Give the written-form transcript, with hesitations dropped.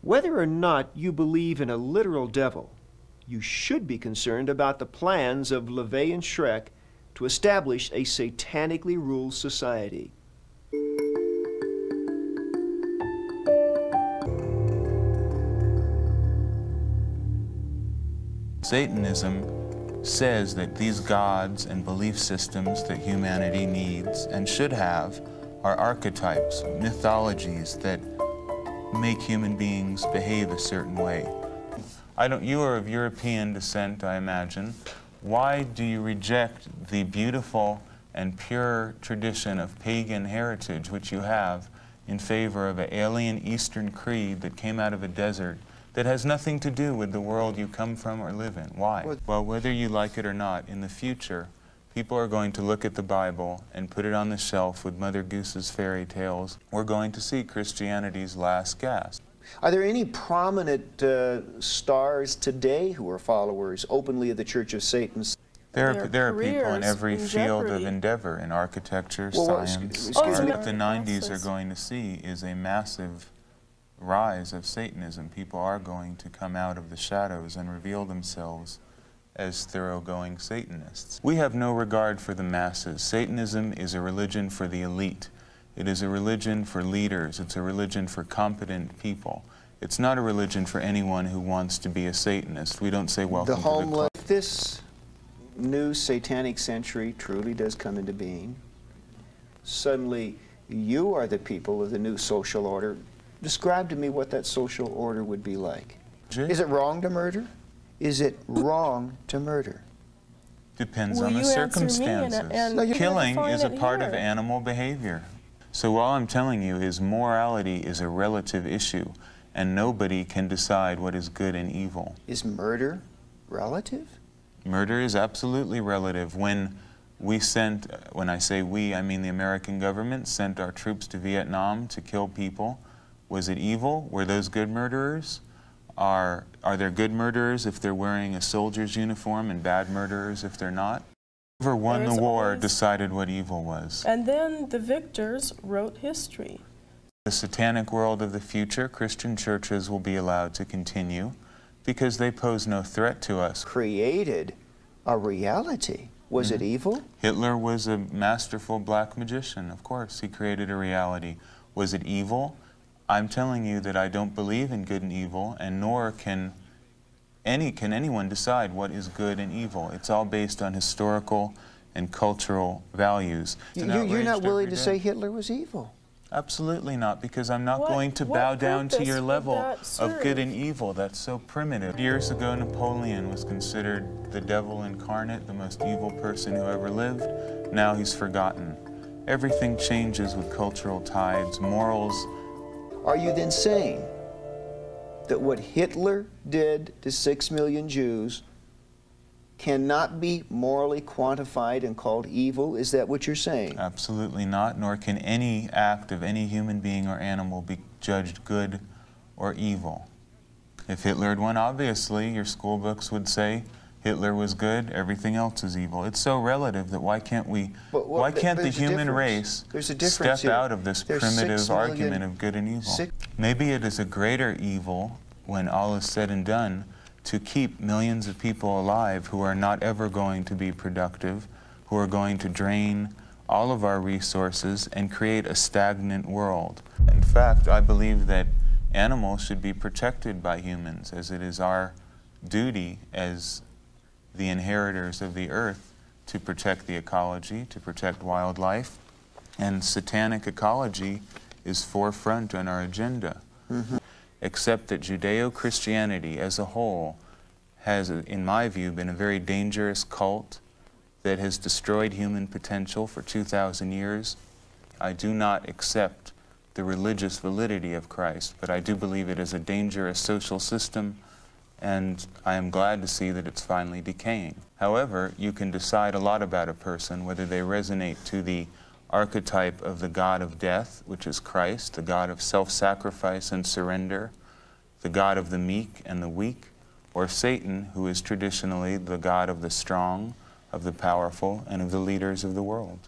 Whether or not you believe in a literal devil, you should be concerned about the plans of LaVey and Shrek to establish a satanically ruled society. Satanism says that these gods and belief systems that humanity needs and should have are archetypes, mythologies that make human beings behave a certain way. You are of European descent, I imagine. Why do you reject the beautiful and pure tradition of pagan heritage which you have in favor of an alien Eastern creed that came out of a desert that has nothing to do with the world you come from or live in? Why? Well, whether you like it or not, in the future, people are going to look at the Bible and put it on the shelf with Mother Goose's fairy tales. We're going to see Christianity's last gasp. Are there any prominent stars today who are followers openly of the Church of Satan? There are people in every field of endeavor, in architecture, science, art. What the 90s are going to see is a massive rise of Satanism. People are going to come out of the shadows and reveal themselves as thoroughgoing Satanists. We have no regard for the masses. Satanism is a religion for the elite. It is a religion for leaders. It's a religion for competent people. It's not a religion for anyone who wants to be a Satanist. We don't say welcome to the club. If this new satanic century truly does come into being, suddenly you are the people of the new social order. Describe to me what that social order would be like. Is it wrong to murder? Is it wrong to murder? Depends on the circumstances. Killing is a part of animal behavior. So all I'm telling you is morality is a relative issue, and nobody can decide what is good and evil. Is murder relative? Murder is absolutely relative. When we sent, when I say we, I mean the American government sent our troops to Vietnam to kill people. Was it evil? Were those good murderers? Are there good murderers if they're wearing a soldier's uniform and bad murderers if they're not? Whoever won the war decided what evil was. And then the victors wrote history. The satanic world of the future, Christian churches will be allowed to continue because they pose no threat to us. Created a reality. Was it evil? Hitler was a masterful black magician, of course. He created a reality. Was it evil? I'm telling you that I don't believe in good and evil, and nor can anyone decide what is good and evil. It's all based on historical and cultural values. You're not willing to say Hitler was evil? Absolutely not, because I'm not going to bow down to your level of good and evil. That's so primitive. Years ago, Napoleon was considered the devil incarnate, the most evil person who ever lived. Now he's forgotten. Everything changes with cultural tides, morals. Are you then saying that what Hitler did to 6 million Jews cannot be morally quantified and called evil? Is that what you're saying? Absolutely not, nor can any act of any human being or animal be judged good or evil. If Hitler had won, obviously, your school books would say Hitler was good, everything else is evil. It's so relative that why can't the human race step out of this primitive argument of good and evil? Maybe it is a greater evil, when all is said and done, to keep millions of people alive who are not ever going to be productive, who are going to drain all of our resources and create a stagnant world. In fact, I believe that animals should be protected by humans, as it is our duty as the inheritors of the earth to protect the ecology, to protect wildlife, and satanic ecology is forefront on our agenda. Except that Judeo-Christianity as a whole has, in my view, been a very dangerous cult that has destroyed human potential for 2,000 years. I do not accept the religious validity of Christ, but I do believe it is a dangerous social system, and I am glad to see that it's finally decaying. However, you can decide a lot about a person, whether they resonate to the archetype of the God of death, which is Christ, the God of self-sacrifice and surrender, the God of the meek and the weak, or Satan, who is traditionally the God of the strong, of the powerful, and of the leaders of the world.